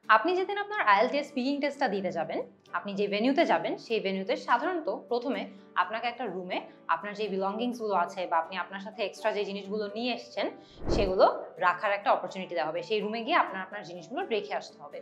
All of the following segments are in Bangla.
আপনি যেদিন আপনার IELTS স্পিকিং টেস্টটা দিতে যাবেন, আপনি যে ভেন্যুতে যাবেন সেই ভেন্যুতে সাধারণত প্রথমে আপনাকে একটা রুমে আপনার যে বিলঙ্গিংসগুলো আছে বা আপনি আপনার সাথে এক্সট্রা যে জিনিসগুলো নিয়ে এসেছেন সেগুলো রাখার একটা অপরচুনিটি দেওয়া হবে। সেই রুমে গিয়ে আপনার জিনিসগুলো রেখে আসতে হবে।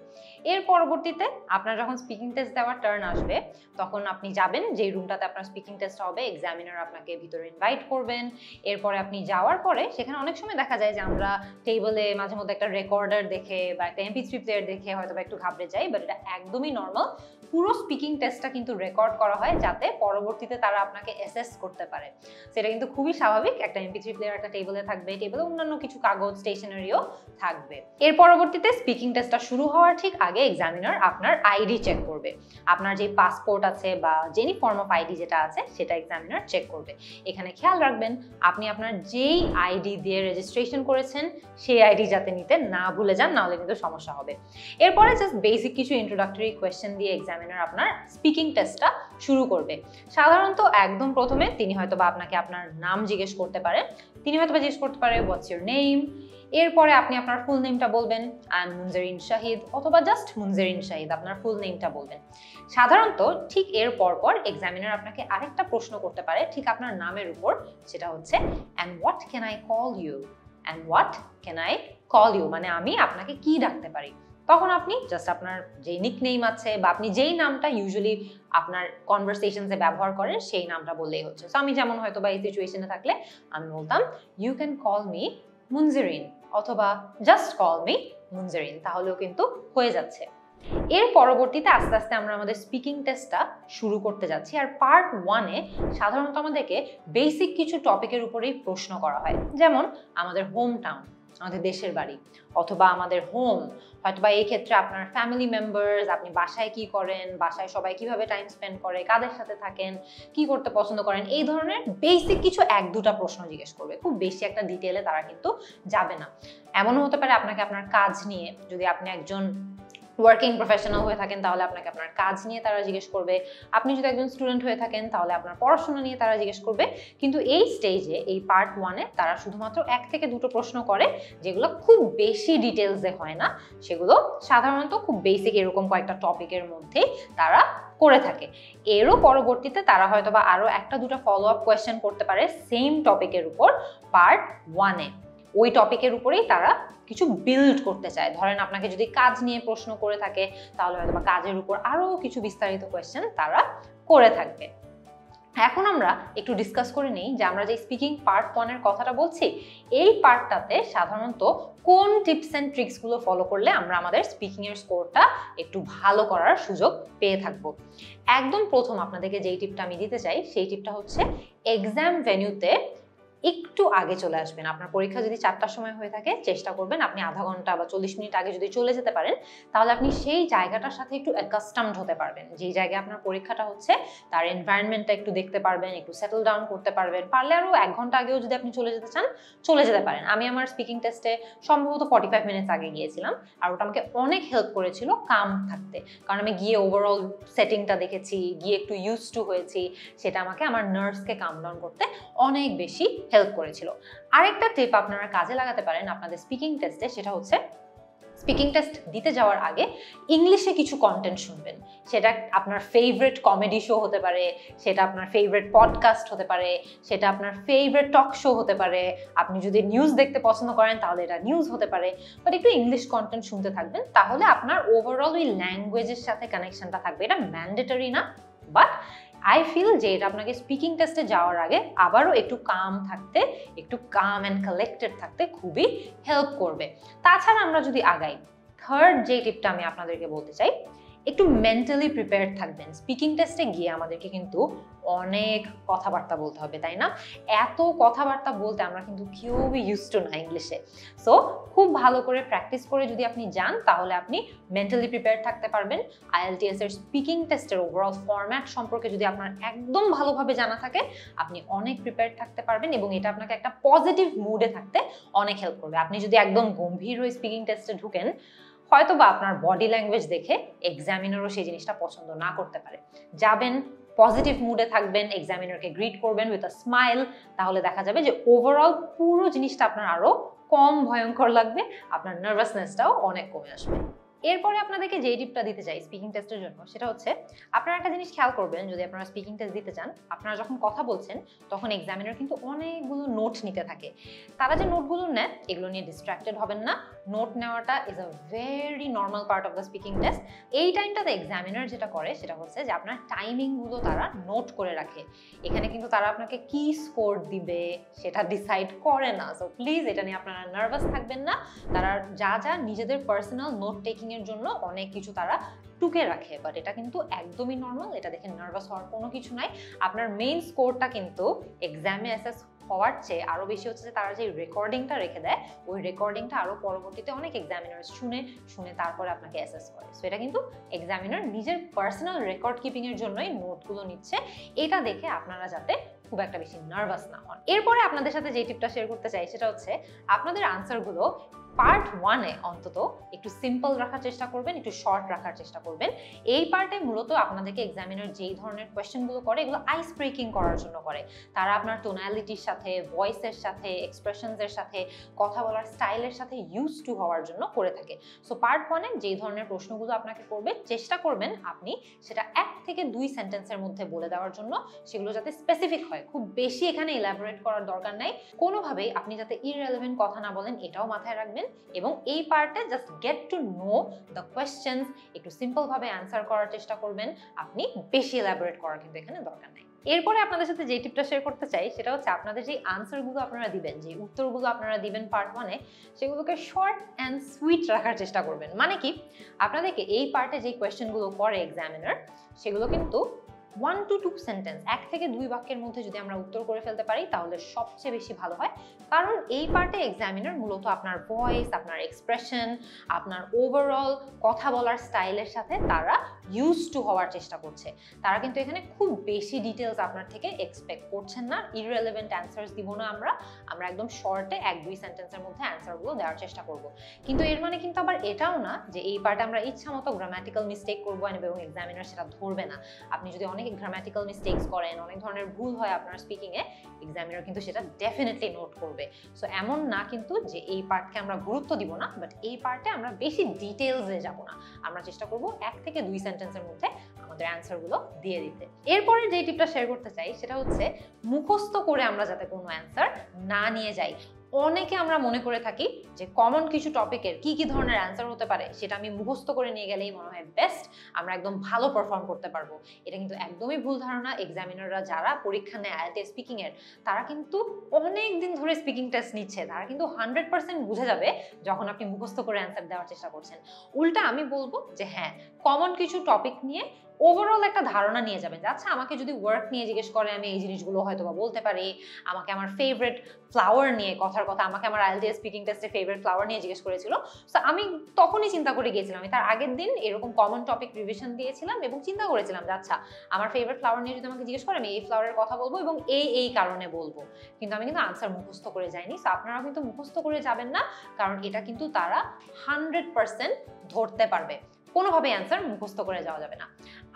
এর পরবর্তীতে আপনার যখন স্পিকিং টেস্ট দেওয়ার টার্ন আসবে তখন আপনি যাবেন যেই রুমটাতে আপনার স্পিকিং টেস্ট হবে, এক্সামিনার আপনাকে ভিতরে ইনভাইট করবেন। এরপরে আপনি যাওয়ার পরে সেখানে অনেক সময় দেখা যায় যে আমরা টেবলে মাঝে মধ্যে একটা রেকর্ডার দেখে বা একটা MP3 প্লেয়ার দেখে হয়তো একটু ঘাবড়ে যাই, বাট এটা একদমই নর্মাল। পুরো স্পিকিং টেস্টটা কিন্তু রেকর্ড করা হয় যাতে পরবর্তীতে তারা আপনাকে অ্যাসেস করতে পারে। সেটা কিন্তু খুবই স্বাভাবিক। একটা MP3 প্লেয়ার একটা টেবলে থাকবে, টেবলে অন্যান্য কিছু কাগজ স্টেশনারিও থাকবে। এর পরবর্তীতে স্পিকিং টেস্টটা শুরু হওয়ার ঠিক আগে এক্সামিনার আপনার আইডি চেক করবে। আপনার যে পাসপোর্ট আছে বা যেনি ফর্ম অফ আইডি যেটা আছে সেটা এক্সামিনার চেক করবে। এখানে খেয়াল রাখবেন আপনি আপনার যেই আইডি দিয়ে রেজিস্ট্রেশন করেছেন সেই আইডি যাতে নিতে না ভুলে যান, নাহলে কিন্তু সমস্যা হবে। এরপরে জাস্ট বেসিক কিছু ইন্ট্রোডাক্টরি কোয়েশ্চেন দিয়ে এক্সামিনার আপনার স্পিকিং টেস্টটা শুরু করবে। সাধারণত একদম প্রথমে তিনি হয়তোবা আপনাকে আপনার নাম জিজ্ঞেস করতে পারে। তিনি হয়তোবা জিজ্ঞেস করতে পারে হোয়াটস ইউর নেম। এরপরে আপনি আপনার ফুল নেমটা বলবেন, আই এম মুনজেরিন শাহিদ, অথবা জাস্ট মুনজেরিন শাহিদ আপনার ফুল নেমটা বলবেন। সাধারণত ঠিক এর পরপর এক্সামিনার আপনাকে আরেকটা প্রশ্ন করতে পারে ঠিক আপনার নামের উপর, সেটা হচ্ছে and what can I call you, and what can I call you মানে আমি আপনাকে কি ডাকতে পারি। তখন আপনি জাস্ট আপনার যে নিকনেম আছে বা আপনি যেই নামটা ইউজুয়ালি আপনার কনভারসেশনসে ব্যবহার করেন সেই নামটা বললেই হচ্ছে। সো আমি যেমন হয়তো বা এই সিচুয়েশনে থাকলে আমি বলতাম you can call me Munjerin অথবা জাস্ট কল মি মুনজেরিন, তাহলেও কিন্তু হয়ে যাচ্ছে। এর পরবর্তীতে আস্তে আস্তে আমরা আমাদের স্পিকিং টেস্টটা শুরু করতে যাচ্ছি। আর পার্ট 1-এ সাধারণত আমাদেরকে বেসিক কিছু টপিকের উপরেই প্রশ্ন করা হয়, যেমন আমাদের হোম টাউন, আমাদের দেশের বাড়ি, অথবা আমাদের হোম, হয়তোবা এই ক্ষেত্রে আপনার ফ্যামিলি মেম্বার্স, আপনি বাসায় কি করেন, বাসায় সবাই কিভাবে টাইম স্পেন্ড করে, কাদের সাথে থাকেন, কি করতে পছন্দ করেন, এই ধরনের বেসিক কিছু 1-2টা প্রশ্ন জিজ্ঞেস করবে। খুব বেশি একটা ডিটেলে তারা কিন্তু যাবে না। এমনও হতে পারে আপনাকে আপনার কাজ নিয়ে, যদি আপনি একজন ওয়ার্কিং প্রফেশনাল হয়ে থাকেন তাহলে আপনাকে আপনার কাজ নিয়ে তারা জিজ্ঞেস করবে। আপনি যদি একজন স্টুডেন্ট হয়ে থাকেন তাহলে আপনার পড়াশোনা নিয়ে তারা জিজ্ঞেস করবে। কিন্তু এই স্টেজে, এই পার্ট 1-এ তারা শুধুমাত্র 1 থেকে 2টো প্রশ্ন করে, যেগুলো খুব বেশি ডিটেলসে হয় না। সেগুলো সাধারণত খুব বেসিক এরকম কয়েকটা টপিকের মধ্যেই তারা করে থাকে। এরও পরবর্তীতে তারা হয়তোবা আরও 1-2টা ফলো আপ কোয়েশ্চেন করতে পারে সেম টপিকের উপর পার্ট 1-এ। ওই টপিকের উপরেই তারা কিছু বিল্ড করতে চায়। ধরেন আপনাকে যদি কাজ নিয়ে প্রশ্ন করে থাকে তাহলে হয়তো বা কাজের উপর আরো কিছু বিস্তারিত কোয়েশ্চেন তারা করে থাকবে। এখন আমরা একটু ডিসকাস করে নিই যে আমরা যে স্পিকিং পার্ট 1-এর কথাটা বলছি, এই পার্টটাতে সাধারণত কোন টিপস অ্যান্ড ট্রিক্সগুলো ফলো করলে আমরা আমাদের স্পিকিংয়ের স্কোরটা একটু ভালো করার সুযোগ পেয়ে থাকবো। একদম প্রথম আপনাদেরকে যেই টিপটা আমি দিতে চাই সেই টিপটা হচ্ছে এক্সাম ভেন্যুতে একটু আগে চলে আসবেন। আপনার পরীক্ষা যদি 4টার সময় হয়ে থাকে চেষ্টা করবেন আপনি আধা ঘন্টা বা 40 মিনিট আগে যদি চলে যেতে পারেন তাহলে আপনি সেই জায়গাটার সাথে একটু অ্যাকাস্টমড হতে পারবেন। যেই জায়গায় আপনার পরীক্ষাটা হচ্ছে তার এনভায়রনমেন্টটা একটু দেখতে পারবেন, একটু সেটেল ডাউন করতে পারবেন। পারলে আরও 1 ঘন্টা আগেও যদি আপনি চলে যেতে চান চলে যেতে পারেন। আমি আমার স্পিকিং টেস্টে সম্ভবত 45 মিনিটস আগে গিয়েছিলাম, আর ওটা আমাকে অনেক হেল্প করেছিল কাম থাকতে, কারণ আমি গিয়ে ওভারঅল সেটিংটা দেখেছি, গিয়ে একটু ইউজ টু হয়েছি, সেটা আমাকে আমার নার্ভসকে কাম ডাউন করতে অনেক বেশি হেল্প করেছিল। আরেকটা টিপ আপনারা কাজে লাগাতে পারেন আপনাদের স্পিকিং টেস্টে, সেটা হচ্ছে স্পিকিং টেস্ট দিতে যাওয়ার আগে ইংলিশে কিছু কন্টেন্ট শুনবেন। সেটা আপনার ফেভারিট কমেডি শো হতে পারে, সেটা আপনার ফেভারিট পডকাস্ট হতে পারে, সেটা আপনার ফেভারিট টক শো হতে পারে। আপনি যদি নিউজ দেখতে পছন্দ করেন তাহলে এটা নিউজ হতে পারে, বাট একটু ইংলিশ কন্টেন্ট শুনতে থাকবেন, তাহলে আপনার ওভারঅল ওই ল্যাঙ্গুয়েজের সাথে কানেকশনটা থাকবে। এটা ম্যান্ডেটরি না, বাট আই ফিল যে এটা আপনাকে স্পিকিং টেস্টে যাওয়ার আগে আবারও একটু কাম থাকতে, একটু কাম অ্যান্ড কালেক্টেড থাকতে খুবই হেল্প করবে। তাছাড়া আমরা যদি আগাই, থার্ড যে টিপটা আমি আপনাদেরকে বলতে চাই, একটু মেন্টালি প্রিপেয়ার্ড থাকবেন। স্পিকিং টেস্টে গিয়ে আমাদেরকে কিন্তু অনেক কথাবার্তা বলতে হবে, তাই না? এত কথাবার্তা বলতে আমরা কিন্তু কেউই ইউজ টু না ইংলিশে। সো খুব ভালো করে প্র্যাকটিস করে যদি আপনি যান তাহলে আপনি মেন্টালি প্রিপেয়ার্ড থাকতে পারবেন। IELTS এর স্পিকিং টেস্টের ওভারঅল ফরম্যাট সম্পর্কে যদি আপনার একদম ভালোভাবে জানা থাকে আপনি অনেক প্রিপেয়ার্ড থাকতে পারবেন, এবং এটা আপনাকে একটা পজিটিভ মুডে থাকতে অনেক হেল্প করবে। আপনি যদি একদম গম্ভীর হয়ে স্পিকিং টেস্টে ঢুকেন হয়তো বা আপনার বডি ল্যাঙ্গুয়েজ দেখে এক্সামিনারও সেই জিনিসটা পছন্দ না করতে পারে। যাবেন, পজিটিভ মুডে থাকবেন, এক্সামিনারকে গ্রিট করবেন উইথ আ স্মাইল, তাহলে দেখা যাবে যে ওভারঅল পুরো জিনিসটা আপনার আরো কম ভয়ঙ্কর লাগবে, আপনার নার্ভাসনেসটাও অনেক কমে আসবে। এরপরে আপনাদেরকে যেই টিপটা দিতে চাই স্পিকিং টেস্টের জন্য সেটা হচ্ছে আপনারা একটা জিনিস খেয়াল করবেন, যদি আপনারা স্পিকিং টেস্ট দিতে চান, আপনারা যখন কথা বলছেন তখন এক্সামিনার কিন্তু অনেকগুলো নোট নিতে থাকে। তারা যে নোটগুলো নেন এগুলো নিয়ে ডিস্ট্রাক্টেড হবেন না। নোট নেওয়াটা is a very normal part of the speaking test. এই টাইমটাতে এক্সামিনার যেটা করে সেটা হচ্ছে যে আপনার টাইমিংগুলো তারা নোট করে রাখে। এখানে কিন্তু তারা আপনাকে কি স্কোর দিবে সেটা ডিসাইড করে না। সো প্লিজ এটা নিয়ে আপনারা নার্ভাস থাকবেন না। তারা যা যা নিজেদের পার্সোনাল নোট টেকিং এর জন্য অনেক কিছু তারা টুকে রাখে, বাট এটা কিন্তু একদমই নর্মাল। এটা দেখে নার্ভাস হওয়ার কোনো কিছু নাই। আপনার মেইন স্কোরটা কিন্তু এক্সামে অ্যাসেস হওয়ার চেয়ে আরো বেশি হচ্ছে যে তারা যে রেকর্ডিংটা রেখে দেয়, ওই রেকর্ডিংটা আরো পরবর্তীতে অনেক এক্সামিনার শুনে তারপরে আপনাকে অ্যাসেস করে। সো এটা কিন্তু এক্সামিনার নিজের পার্সোনাল রেকর্ড কিপিং এর জন্যই নোটগুলো নিচ্ছে। এটা দেখে আপনারা যাতে খুব একটা বেশি নার্ভাস না হন। এরপরে আপনাদের সাথে যে টিপটা শেয়ার করতে চাই সেটা হচ্ছে আপনাদের আনসারগুলো পার্ট 1-এ অন্তত একটু সিম্পল রাখার চেষ্টা করবেন, একটু শর্ট রাখার চেষ্টা করবেন। এই পার্টে মূলত আপনাদেরকে এক্সামিনার যেই ধরনের কোয়েশ্চেনগুলো করে এগুলো আইস ব্রেকিং করার জন্য করে। তারা আপনার টোনালিটির সাথে, ভয়েসের সাথে, এক্সপ্রেশনসের সাথে, কথা বলার স্টাইলের সাথে ইউজ টু হওয়ার জন্য করে থাকে। সো পার্ট 1-এ যেই ধরনের প্রশ্নগুলো আপনাকে করবে চেষ্টা করবেন আপনি সেটা 1 থেকে 2 সেন্টেন্সের মধ্যে বলে দেওয়ার জন্য, সেগুলো যাতে স্পেসিফিক হয়। খুব বেশি এখানে ইলাবোরেট করার দরকার নাই। কোনোভাবেই আপনি যাতে ইররেলেভেন্ট কথা না বলেন এটাও মাথায় রাখবেন। এবং এই পার্টে just get to know the questions, একটু সিম্পল ভাবে অ্যান্সার করার চেষ্টা করবেন। আপনি বেশি এলাবোরেট করার কিন্তু এখানে দরকার নাই। এরপরে আপনাদের সাথে যে টিপটা শেয়ার করতে চাই সেটা হচ্ছে আপনাদের যে আনসারগুলো আপনারা দিবেন, যে উত্তরগুলো আপনারা দিবেন পার্ট 1-এ, সেগুলোকে শর্ট অ্যান্ড সুইট রাখার চেষ্টা করবেন। মানে কি, আপনাদেরকে এই পার্টে যে কোয়েশ্চেনগুলো করে এক্সামিনার সেগুলো কিন্তু 1 to 2 সেন্টেন্স, 1 থেকে 2 বাক্যের মধ্যে যদি আমরা উত্তর করে ফেলতে পারি তাহলে সবচেয়ে বেশি ভালো হয়। কারণ এই পার্টে এক্সামিনার মূলত আপনার ভয়েস, আপনার এক্সপ্রেশন, আপনার ওভারঅল কথা বলার স্টাইলের সাথে তারা ইউজ টু হওয়ার চেষ্টা করছে। তারা কিন্তু এখানে খুব বেশি ডিটেলস আপনার থেকে এক্সপেক্ট করছেন না। ইররেলেভেন্ট অ্যান্সার্স দিব না আমরা একদম শর্টে 1-2 সেন্টেন্সের মধ্যে অ্যান্সারগুলো দেওয়ার চেষ্টা করব। কিন্তু এর মানে কিন্তু আবার এটাও না যে এই পার্টে আমরা ইচ্ছা মতো গ্রামাটিক্যাল মিস্টেক করবো এবং এক্সামিনার সেটা ধরবে না। আপনি যদি অনেক গ্রামাটিক্যাল মিস্টেকস করেন, অনেক ধরনের ভুল হয় আপনার স্পিকিংয়ে, এক্সামিনার কিন্তু সেটা ডেফিনেটলি নোট করবে। সো এমন না কিন্তু যে এই পার্টকে আমরা গুরুত্ব দিব না, বাট এই পার্টে আমরা বেশি ডিটেলসে যাব না। আমরা চেষ্টা করব 1 থেকে 2 সেন্টেন্সের মধ্যে আমাদের অ্যান্সারগুলো দিয়ে দিতে। এরপরে যে টিপটা শেয়ার করতে চাই সেটা হচ্ছে মুখস্থ করে আমরা যাতে কোনো অ্যান্সার না নিয়ে যাই। অনেকে আমরা মনে করে থাকি যে কমন কিছু টপিকের কি কি ধরনের অ্যান্সার হতে পারে সেটা আমি মুখস্থ করে নিয়ে গেলেই মনে হয় বেস্ট, আমরা একদম ভালো পারফর্ম করতে পারবো। এটা কিন্তু একদমই ভুল ধারণা। এক্সামিনাররা যারা পরীক্ষা নেয় IELTS স্পিকিং এর, তারা কিন্তু অনেক দিন ধরে স্পিকিং টেস্ট নিচ্ছে। তারা কিন্তু 100% বুঝে যাবে যখন আপনি মুখস্থ করে অ্যান্সার দেওয়ার চেষ্টা করছেন। উল্টা আমি বলবো যে হ্যাঁ, কমন কিছু টপিক নিয়ে ওভারঅল একটা ধারণা নিয়ে যাবেন। আচ্ছা, আমাকে যদি ওয়ার্ক নিয়ে জিজ্ঞেস করে আমি এই জিনিসগুলো হয়তো বা বলতে পারি। আমাকে আমার ফেভারিট ফ্লাওয়ার নিয়ে, কথার কথা আমাকে আমার IELTS স্পিকিং টেস্টে ফেভারিট ফ্লাওয়ার নিয়ে জিজ্ঞেস করেছিল। সো আমি তখনই চিন্তা করে গিয়েছিলাম, আমি তার আগের দিন এরকম কমন টপিক রিভিশন দিয়েছিলাম এবং চিন্তা করেছিলাম যে আচ্ছা, আমার ফেভারিট ফ্লাওয়ার নিয়ে যদি আমাকে জিজ্ঞেস করে আমি এই ফ্লাওয়ারের কথা বলবো এবং এই কারণে বলবো। কিন্তু আমি কিন্তু আনসার মুখস্থ করে যাইনি। সো আপনারাও কিন্তু মুখস্থ করে যাবেন না, কারণ এটা কিন্তু তারা 100% ধরতে পারবে। কোনোভাবে অ্যান্সার মুখস্থ করে যাওয়া যাবে না।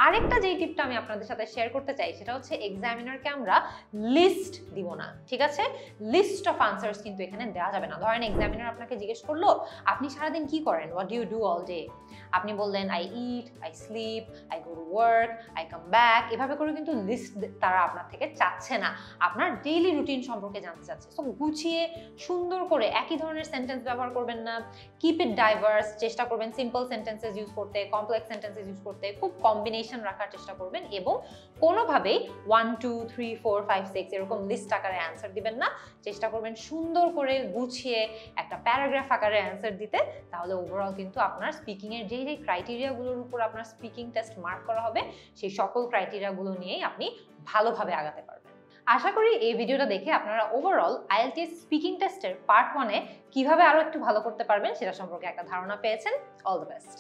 আরেকটা যেই টিপটা আমি আপনাদের সাথে শেয়ার করতে চাই সেটা হচ্ছে এক্সামিনারকে আমরা লিস্ট দিব না, ঠিক আছে? লিস্ট অফ আনসার্স কিন্তু এখানে দেওয়া যাবে না। ধরেন এক্সামিনার আপনাকে জিজ্ঞেস করলো আপনি সারাদিন কি করেন, what do you do all day. আপনি বললেন I eat, I sleep, I go to work, I come back. এভাবে করে কিন্তু লিস্ট তারা আপনার থেকে চাচ্ছে না, আপনার ডেইলি রুটিন সম্পর্কে জানতে চাচ্ছে। সো গুছিয়ে সুন্দর করে একই ধরনের সেন্টেন্স ব্যবহার করবেন না, কিপ ইট ডাইভার্স। চেষ্টা করবেন সিম্পল সেন্টেন্সেস ইউজ করতে, কমপ্লেক্স সেন্টেন্সেস ইউজ করতে, খুব কম্বিনেশন রাখার চেষ্টা করবেন এবং কোনোভাবেই 1 2 3 4 5 6 এরকম লিস্ট আকারে অ্যান্সার দিবেন না। চেষ্টা করবেন সুন্দর করে গুছিয়ে একটা প্যারাগ্রাফ আকারে অ্যান্সার দিতে। তাহলে ওভারঅল কিন্তু আপনার স্পিকিং এর যেই ক্রাইটেরিয়াগুলোর উপর আপনার স্পিকিং টেস্ট মার্ক করা হবে, সেই সকল ক্রাইটেরিয়াগুলো নিয়েই আপনি ভালোভাবে আগাতে পারবেন। আশা করি এই ভিডিওটা দেখে আপনারা ওভারঅল IELTS স্পিকিং টেস্টের পার্ট 1-এ কিভাবে আরো একটু ভালো করতে পারবেন সেটা সম্পর্কে একটা ধারণা পেয়েছেন। All the best.